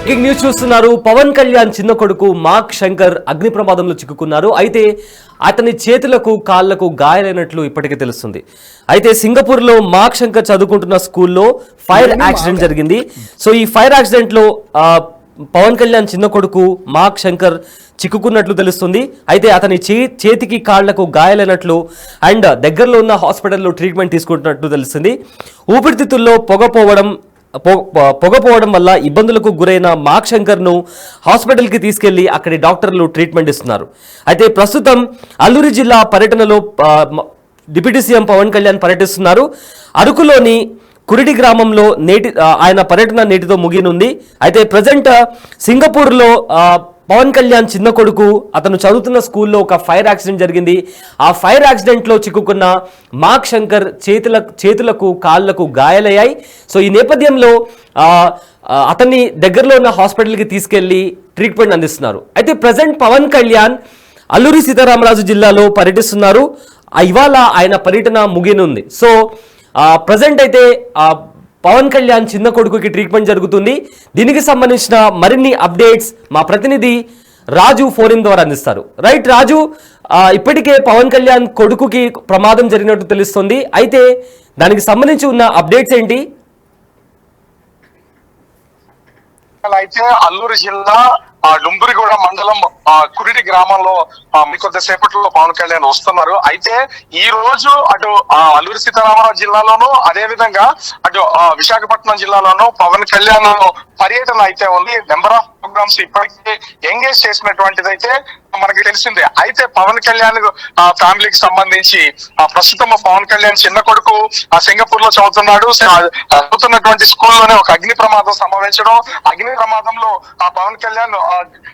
Breaking news చూస్తున్నారు. పవన్ కళ్యాణ్ చిన్న కొడుకు మాక్ శంకర్ అగ్ని ప్రమాదంలో చిక్కుకున్నారు. అయితే అతని చేతులకు కాళ్లకు గాయాలైనట్లు ఇప్పటికే తెలుస్తుంది. అయితే సింగపూర్లో మాక్ శంకర్ చదువుకుంటున్న స్కూల్లో ఫైర్ యాక్సిడెంట్ జరిగింది. సో ఈ ఫైర్ యాక్సిడెంట్లో పవన్ కళ్యాణ్ చిన్న కొడుకు మాక్ శంకర్ చిక్కుకున్నట్లు తెలుస్తుంది. అయితే అతని చేతికి కాళ్లకు గాయాలైనట్లు అండ్ దగ్గరలో ఉన్న హాస్పిటల్లో ట్రీట్మెంట్ తీసుకుంటున్నట్లు తెలుస్తుంది. ఊపిరితిత్తుల్లో పొగపోవడం వల్ల ఇబ్బందులకు గురైన మాక్ శంకర్ను హాస్పిటల్కి తీసుకెళ్లి అక్కడి డాక్టర్లు ట్రీట్మెంట్ ఇస్తున్నారు. అయితే ప్రస్తుతం అల్లూరి జిల్లా పర్యటనలో డిప్యూటీ సీఎం పవన్ కళ్యాణ్ పర్యటిస్తున్నారు. అరకులోని కురిడి గ్రామంలో ఆయన పర్యటన నేటితో ముగినుంది. అయితే ప్రజెంట్ సింగపూర్లో పవన్ కళ్యాణ్ చిన్న కొడుకు అతను చదువుతున్న స్కూల్లో ఒక ఫైర్ యాక్సిడెంట్ జరిగింది. ఆ ఫైర్ యాక్సిడెంట్లో చిక్కుకున్న మాక్ శంకర్ చేతులకు కాళ్లకు గాయాలయ్యాయి. సో ఈ నేపథ్యంలో అతన్ని దగ్గరలో ఉన్న హాస్పిటల్కి తీసుకెళ్లి ట్రీట్మెంట్ అందిస్తున్నారు. అయితే ప్రజెంట్ పవన్ కళ్యాణ్ అల్లూరి సీతారామరాజు జిల్లాలో పర్యటిస్తున్నారు. ఇవాళ ఆయన పర్యటన ముగినుంది. సో ప్రజెంట్ అయితే పవన్ కళ్యాణ్ చిన్న కొడుకుకి ట్రీట్మెంట్ జరుగుతుంది. దీనికి సంబంధించిన మరిన్ని అప్డేట్స్ మా ప్రతినిధి రాజు ఫోన్ ద్వారా అందిస్తారు. రైట్ రాజు, ఇప్పటికే పవన్ కళ్యాణ్ కొడుకుకి ప్రమాదం జరిగినట్టు తెలుస్తుంది. అయితే దానికి సంబంధించి ఉన్న అప్డేట్స్ ఏంటి? అయితే అల్లూరు జిల్లా డుంబురిగూడ మండలం కురిడి గ్రామంలో కొద్దిసేపట్లో పవన్ కళ్యాణ్ వస్తున్నారు. అయితే ఈ రోజు అటు అల్లూరి సీతారామరాజు జిల్లాలోను అదే విధంగా అటు విశాఖపట్నం జిల్లాలోను పవన్ కళ్యాణ్ పర్యటన అయితే ఉంది. నెంబర్ ఆఫ్ ప్రోగ్రామ్స్ ఇప్పటికే ఎంగేజ్ చేసినటువంటిది అయితే మనకి తెలిసిందే. అయితే పవన్ కళ్యాణ్ ఫ్యామిలీకి సంబంధించి ప్రస్తుతం పవన్ కళ్యాణ్ చిన్న కొడుకు సింగపూర్ లో చదువుతున్నటువంటి స్కూల్లోనే ఒక అగ్ని ప్రమాదం సంభవించడం. అగ్ని ప్రమాదంలో పవన్ కళ్యాణ్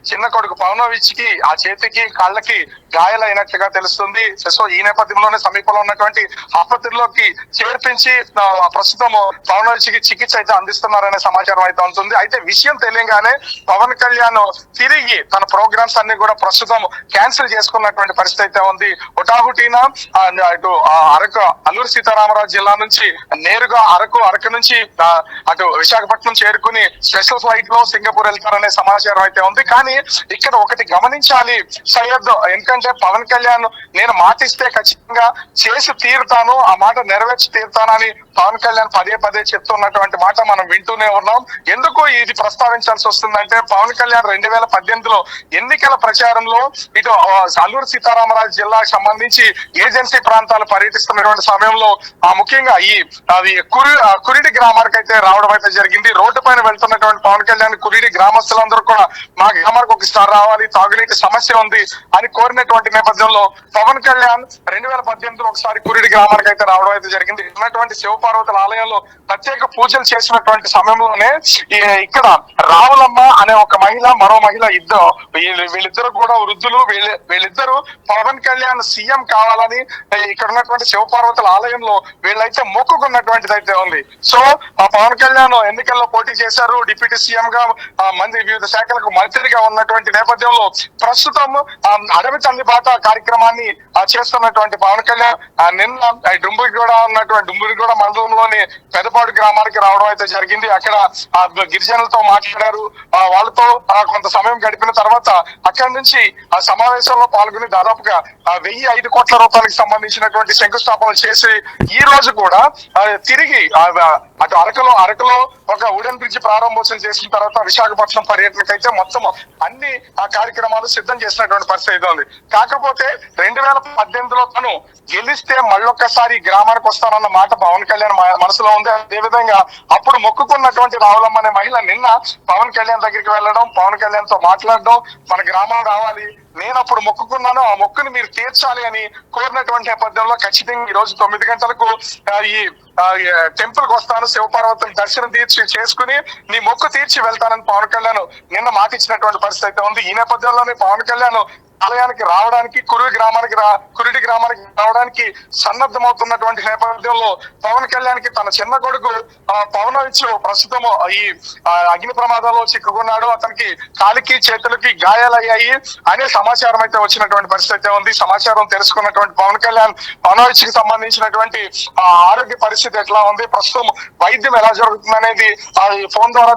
చిన్న కొడుకు పవనోవిచ్ కి ఆ చేతికి కాళ్ళకి గాయాలైనట్లుగా తెలుస్తుంది. సో ఈ నేపథ్యంలోనే సమీపంలో ఉన్నటువంటి ఆసుపత్రిలోకి చేర్పించి ప్రస్తుతం పవనోవిచ్ కి చికిత్స అయితే అందిస్తున్నారనే సమాచారం అయితే ఉంటుంది. అయితే విషయం తెలియగానే పవన్ కళ్యాణ్ తిరిగి తన ప్రోగ్రామ్స్ అన్ని కూడా ప్రస్తుతం క్యాన్సిల్ చేసుకున్నటువంటి పరిస్థితి అయితే ఉంది. హుటాహుటీన అటు అరకు అల్లూరి సీతారామరాజు జిల్లా నుంచి నేరుగా అరకు నుంచి అటు విశాఖపట్నం చేరుకుని స్పెషల్ ఫ్లైట్ లో సింగపూర్ వెళ్తారనే సమాచారం అయితే ఉంది. కానీ ఇక్కడ ఒకటి గమనించాలి సయ్యద్, ఎందుకంటే పవన్ కళ్యాణ్ నేను మాటిస్తే ఖచ్చితంగా చేసి తీరుతాను, ఆ మాట నెరవేర్చి తీరుతానని పవన్ కళ్యాణ్ పదే చెప్తున్నటువంటి మాట మనం వింటూనే ఉన్నాం. ఎందుకు ఇది ప్రస్తావించాల్సి వస్తుందంటే పవన్ కళ్యాణ్ 2018లో ఎన్నికల ప్రచారంలో ఇటు అల్లూరి సీతారామరాజు జిల్లాకు సంబంధించి ఏజెన్సీ ప్రాంతాలు పర్యటిస్తున్నటువంటి సమయంలో ముఖ్యంగా కురిడి గ్రామానికి అయితే రావడం అయితే జరిగింది. రోడ్డు పైన వెళ్తున్నటువంటి పవన్ కళ్యాణ్ కురిడి గ్రామస్తులందరూ కూడా మా గ్రామానికి ఒకసారి రావాలి, తాగునీటి సమస్య ఉంది అని కోరినటువంటి నేపథ్యంలో పవన్ కళ్యాణ్ 2018లో ఒకసారి కురిడి గ్రామానికి అయితే రావడం అయితే జరిగింది. ఉన్నటువంటి శివపార్వతుల ఆలయంలో ప్రత్యేక పూజలు చేసినటువంటి సమయంలోనే ఇక్కడ రావులమ్మ అనే ఒక మహిళ, మరో మహిళ వీళ్ళిద్దరు కూడా వృద్ధులు. వీళ్ళిద్దరూ పవన్ కళ్యాణ్ సీఎం కావాలని ఇక్కడ ఉన్నటువంటి శివపార్వతుల ఆలయంలో వీళ్ళైతే మొక్కుకున్నటువంటిది అయితే ఉంది. సో పవన్ కళ్యాణ్ ఎన్నికల్లో పోటీ చేశారు, డిప్యూటీ సీఎం గా వివిధ శాఖలకు మంత్రిగా ఉన్నటువంటి నేపథ్యంలో ప్రస్తుతం అడవి తల్లిబాట కార్యక్రమాన్ని చేస్తున్నటువంటి పవన్ కళ్యాణ్ నిన్న డుంబురిగూడ మండలంలోని పెదపాడు గ్రామానికి రావడం అయితే జరిగింది. అక్కడ గిరిజనులతో మాట్లాడారు. వాళ్ళతో కొంత సమయం గడిపిన తర్వాత అక్కడి నుంచి ఆ సమావేశంలో పాల్గొని దాదాపుగా 1,005 కోట్ల రూపాయలకు సంబంధించినటువంటి శంకుస్థాపన చేసి ఈ రోజు కూడా తిరిగి అటు అరకులో ఒక వుడెన్ బ్రిడ్జ్ ప్రారంభోత్సవం చేసిన తర్వాత విశాఖపట్నం పర్యటనకైతే మొత్తం అన్ని కార్యక్రమాలు సిద్ధం చేసినటువంటి పరిస్థితి ఉంది. కాకపోతే 2018లో తను గెలిస్తే మళ్ళొక్కసారి గ్రామానికి వస్తానన్న మాట పవన్ కళ్యాణ్ మనసులో ఉంది. అదేవిధంగా అప్పుడు మొక్కుకున్నటువంటి రావులమ్మ అనే మహిళ నిన్న పవన్ కళ్యాణ్ దగ్గరికి వెళ్ళడం, పవన్ కళ్యాణ్ తో మాట్లాడడం, మన గ్రామం రావాలి, నేను అప్పుడు మొక్కుకున్నాను, ఆ మొక్కుని మీరు తీర్చాలి అని కోరినటువంటి నేపథ్యంలో ఖచ్చితంగా ఈ రోజు 9 గంటలకు ఈ టెంపుల్ కి వస్తాను, శివపార్వతుల దర్శనం చేసుకుని నీ మొక్కు తీర్చి వెళ్తానని పవన్ కళ్యాణ్ నిన్న మాట ఇచ్చినటువంటి పరిస్థితి అయితే ఉంది. ఈ నేపథ్యంలోనే పవన్ కళ్యాణ్ ఆలయానికి రావడానికి కురిటి గ్రామానికి రావడానికి సన్నద్ధమవుతున్నటువంటి నేపథ్యంలో పవన్ కళ్యాణ్ కి తన చిన్న కొడుకు పవనవిచ్ ప్రస్తుతం ఈ అగ్ని ప్రమాదంలో చిక్కుకున్నాడు. అతనికి కాలికి చేతులకి గాయాలయ్యాయి అనే సమాచారం అయితే వచ్చినటువంటి పరిస్థితి ఉంది. సమాచారం తెలుసుకున్నటువంటి పవన్ కళ్యాణ్ పవనవిచ్ కి సంబంధించినటువంటి ఆరోగ్య పరిస్థితి ఎట్లా ఉంది, ప్రస్తుతం వైద్యం ఎలా జరుగుతుంది అనేది ఫోన్ ద్వారా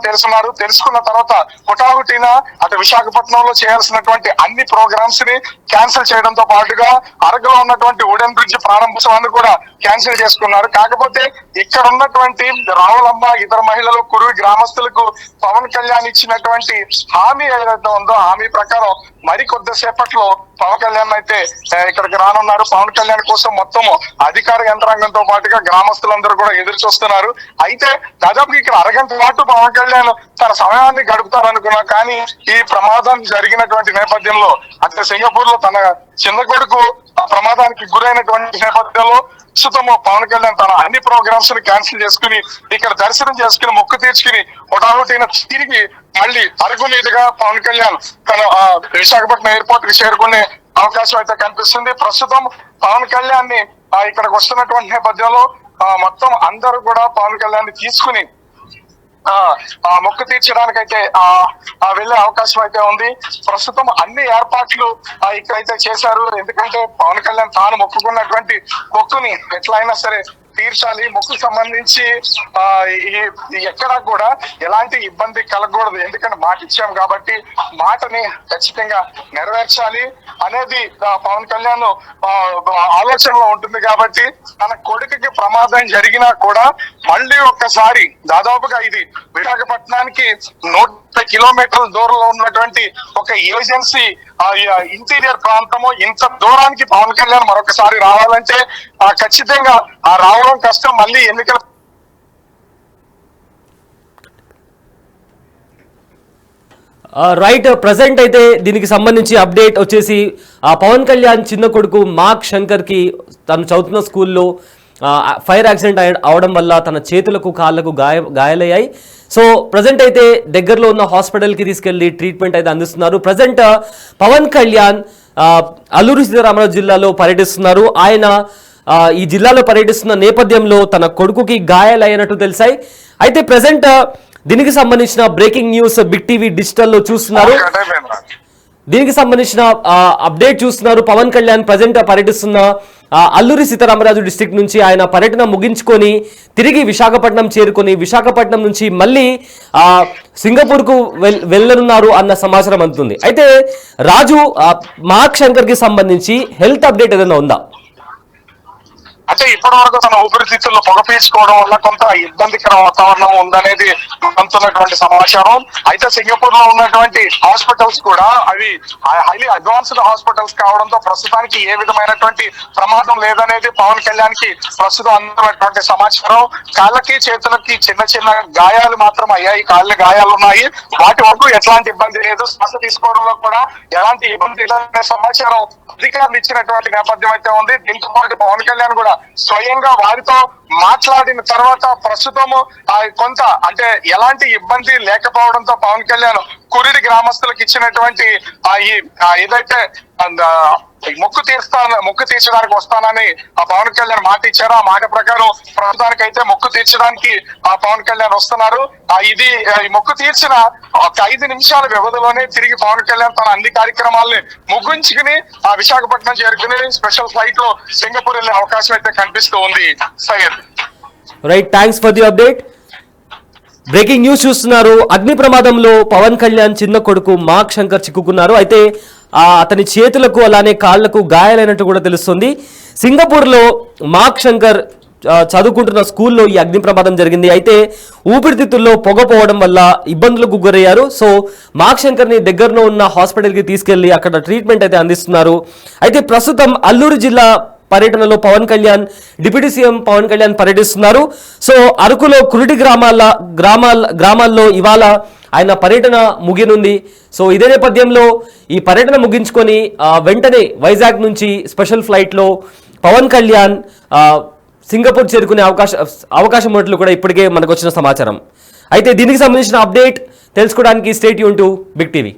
తెలుసుకున్న తర్వాత హుటాహుటిన అటు విశాఖపట్నంలో చేయాల్సినటువంటి అన్ని ప్రోగ్రామ్స్ ని క్యాన్సిల్ చేయడంతో పాటుగా అరకులో ఉన్నటువంటి వుడెన్ బ్రిడ్జ్ ప్రారంభోత్సవాన్ని కూడా క్యాన్సిల్ చేసుకున్నారు. కాకపోతే ఇక్కడ ఉన్నటువంటి రావులమ్మ ఇతర మహిళలు కురువి గ్రామస్తులకు పవన్ కళ్యాణ్ ఇచ్చినటువంటి హామీ ఏదైతే ఉందో హామీ ప్రకారం మరి కొద్దిసేపట్లో పవన్ కళ్యాణ్ అయితే ఇక్కడికి రానున్నారు. పవన్ కళ్యాణ్ కోసం మొత్తం అధికార యంత్రాంగంతో పాటుగా గ్రామస్తులందరూ కూడా ఎదురు చూస్తున్నారు. అయితే దాదాపు ఇక్కడ అరగంట పాటు పవన్ కళ్యాణ్ తన సమయాన్ని గడుపుతారనుకున్నా కానీ ఈ ప్రమాదం జరిగినటువంటి నేపథ్యంలో అంటే సింగపూర్ లో తన చిన్న కొడుకు ప్రమాదానికి గురైనటువంటి నేపథ్యంలో ప్రస్తుతం పవన్ కళ్యాణ్ తన అన్ని ప్రోగ్రామ్స్ ని క్యాన్సిల్ చేసుకుని ఇక్కడ దర్శనం చేసుకుని మొక్కు తీర్చుకుని హుటాహుటిన తిరిగి మళ్ళీ అరకు మీదుగా పవన్ కళ్యాణ్ తన విశాఖపట్నం ఎయిర్పోర్ట్ కి చేరుకునే అవకాశం అయితే కనిపిస్తుంది. ప్రస్తుతం పవన్ కళ్యాణ్ ని ఇక్కడికి వస్తున్నటువంటి నేపథ్యంలో మొత్తం అందరూ కూడా పవన్ కళ్యాణ్ ని తీసుకుని మొక్కు తీర్చడానికైతే వెళ్లే అవకాశం అయితే ఉంది. ప్రస్తుతం అన్ని ఏర్పాట్లు ఇక్కడైతే చేశారు. ఎందుకంటే పవన్ కళ్యాణ్ తాను మొక్కుకున్నటువంటి మొక్కుని ఎట్లయినా సరే తీర్చాలి. మొక్కు సంబంధించి ఎక్కడా కూడా ఎలాంటి ఇబ్బంది కలగకూడదు. ఎందుకంటే మాట ఇచ్చాం కాబట్టి మాటని ఖచ్చితంగా నెరవేర్చాలి అనేది పవన్ కళ్యాణ్ ఆలోచనలో ఉంటుంది. కాబట్టి తన కొడుకుకి ప్రమాదం జరిగినా కూడా మళ్ళీ ఒక్కసారి దాదాపుగా ఇది విశాఖపట్నానికి 130 కిలోమీటర్ల దూరంలో ఉన్నటువంటి ఒక ఏజెన్సీ ఇంటీరియర్ ప్రాంతము ఇంత దూరానికి పవన్ కళ్యాణ్ మరొకసారి రావాలంటే ఖచ్చితంగా రావడం కష్టం. మళ్ళీ ఎన్నికల రైట్, ప్రజెంట్ అయితే దీనికి సంబంధించి అప్డేట్ వచ్చేసి పవన్ కళ్యాణ్ చిన్న కొడుకు మార్క్ శంకర్ కి తను చదువుతున్న స్కూల్లో ఫైర్ యాక్సిడెంట్ అవడం వల్ల తన చేతులకు కాళ్ళకు గాయాలయ్యాయి. సో ప్రజెంట్ అయితే దగ్గరలో ఉన్న హాస్పిటల్కి తీసుకెళ్లి ట్రీట్మెంట్ అయితే అందిస్తున్నారు. ప్రజెంట్ పవన్ కళ్యాణ్ అల్లూరి సీతారామరాజు జిల్లాలో పర్యటిస్తున్నారు. ఆయన ఈ జిల్లాలో పర్యటిస్తున్న నేపథ్యంలో తన కొడుకుకి గాయాలయ్యినట్టు తెలిసాయి. అయితే ప్రజెంట్ దీనికి సంబంధించిన బ్రేకింగ్ న్యూస్ బిగ్ టీవీ డిజిటల్లో చూస్తున్నారు. దీనికి సంబంధించిన అప్డేట్ చూస్తున్నారు. పవన్ కళ్యాణ్ ప్రజెంట్ పర్యటిస్తున్న అల్లూరి సీతారామరాజు డిస్ట్రిక్ట్ నుంచి ఆయన పర్యటన ముగించుకొని తిరిగి విశాఖపట్నం చేరుకొని విశాఖపట్నం నుంచి మళ్ళీ సింగపూర్కు వెళ్ళనున్నారు అన్న సమాచారం అందుతుంది. అయితే రాజు, మార్క్ శంకర్కి సంబంధించి హెల్త్ అప్డేట్ ఏదైనా ఉందా? అంటే ఇప్పటి వరకు తన ఊపిరితిత్తుల్లో పొగ పీల్చుకోవడం వల్ల కొంత ఇబ్బందికర వాతావరణం ఉందనేది అందుతున్నటువంటి సమాచారం. అయితే సింగపూర్ లో ఉన్నటువంటి హాస్పిటల్స్ కూడా అవి హైలీ అడ్వాన్స్డ్ హాస్పిటల్స్ కావడంతో ప్రస్తుతానికి ఏ విధమైనటువంటి ప్రమాదం లేదనేది పవన్ కళ్యాణ్ కి ప్రస్తుతం అందుతున్నటువంటి సమాచారం. కాళ్ళకి చేతులకి చిన్న చిన్న గాయాలు మాత్రం అయ్యాయి, కాళ్ళ గాయాలు ఉన్నాయి. వాటి వరకు ఎట్లాంటి ఇబ్బంది లేదు. శ్వాస తీసుకోవడంలో కూడా ఎలాంటి ఇబ్బంది లేదనే సమాచారం అధికారులు ఇచ్చినటువంటి నేపథ్యం అయితే ఉంది. దీంతో పాటు పవన్ కళ్యాణ్ కూడా స్వయంగా వారితో మాట్లాడిన తర్వాత ప్రస్తుతము కొంత అంటే ఎలాంటి ఇబ్బంది లేకపోవడంతో పవన్ కళ్యాణ్ కురిడి గ్రామస్తులకు ఇచ్చినటువంటి ఏదైతే మొక్కు తీర్చడానికి వస్తానని పవన్ కళ్యాణ్ మాట ఇచ్చారు. ఆ మాట ప్రకారం ప్రస్తుతానికి అయితే మొక్కు తీర్చడానికి పవన్ కళ్యాణ్ వస్తున్నారు. ఇది మొక్కు తీర్చిన ఒక 5 నిమిషాల వ్యవధిలోనే తిరిగి పవన్ కళ్యాణ్ తన అన్ని కార్యక్రమాలని ముగించుకుని విశాఖపట్నం చేరుకుని స్పెషల్ ఫ్లైట్ లో సింగపూర్ వెళ్లే అవకాశం అయితే కనిపిస్తూ ఉంది. Syed, right, thanks for the update. Breaking news చూస్తున్నారు. అగ్ని ప్రమాదంలో పవన్ కళ్యాణ్ చిన్న కొడుకు మార్క్ శంకర్ చిక్కుకున్నారు. అయితే అతని చేతులకు అలానే కాళ్లకు గాయాలైనట్టు కూడా తెలుస్తుంది. సింగపూర్లో మార్క్ శంకర్ చదువుకుంటున్న స్కూల్లో ఈ అగ్ని ప్రమాదం జరిగింది. అయితే ఊపిరితిత్తుల్లో పొగ పోవడం వల్ల ఇబ్బందులకు గురయ్యారు. సో మార్క్ శంకర్ని దగ్గరలో ఉన్న హాస్పిటల్కి తీసుకెళ్లి అక్కడ ట్రీట్మెంట్ అయితే అందిస్తున్నారు. అయితే ప్రస్తుతం అల్లూరు జిల్లా పర్యటనలో పవన్ కళ్యాణ్, డిప్యూటీ సీఎం పవన్ కళ్యాణ్ పర్యటిస్తున్నారు. సో అరకులో కురిటి గ్రామాల్లో ఇవాళ ఆయన పర్యటన ముగినుంది. సో ఇదే నేపథ్యంలో ఈ పర్యటన ముగించుకొని వెంటనే వైజాగ్ నుంచి స్పెషల్ ఫ్లైట్లో పవన్ కళ్యాణ్ సింగపూర్ చేరుకునే అవకాశం ఉన్నట్లు కూడా ఇప్పటికే మనకు వచ్చిన సమాచారం. అయితే దీనికి సంబంధించిన అప్డేట్ తెలుసుకోవడానికి stay tune to Big TV.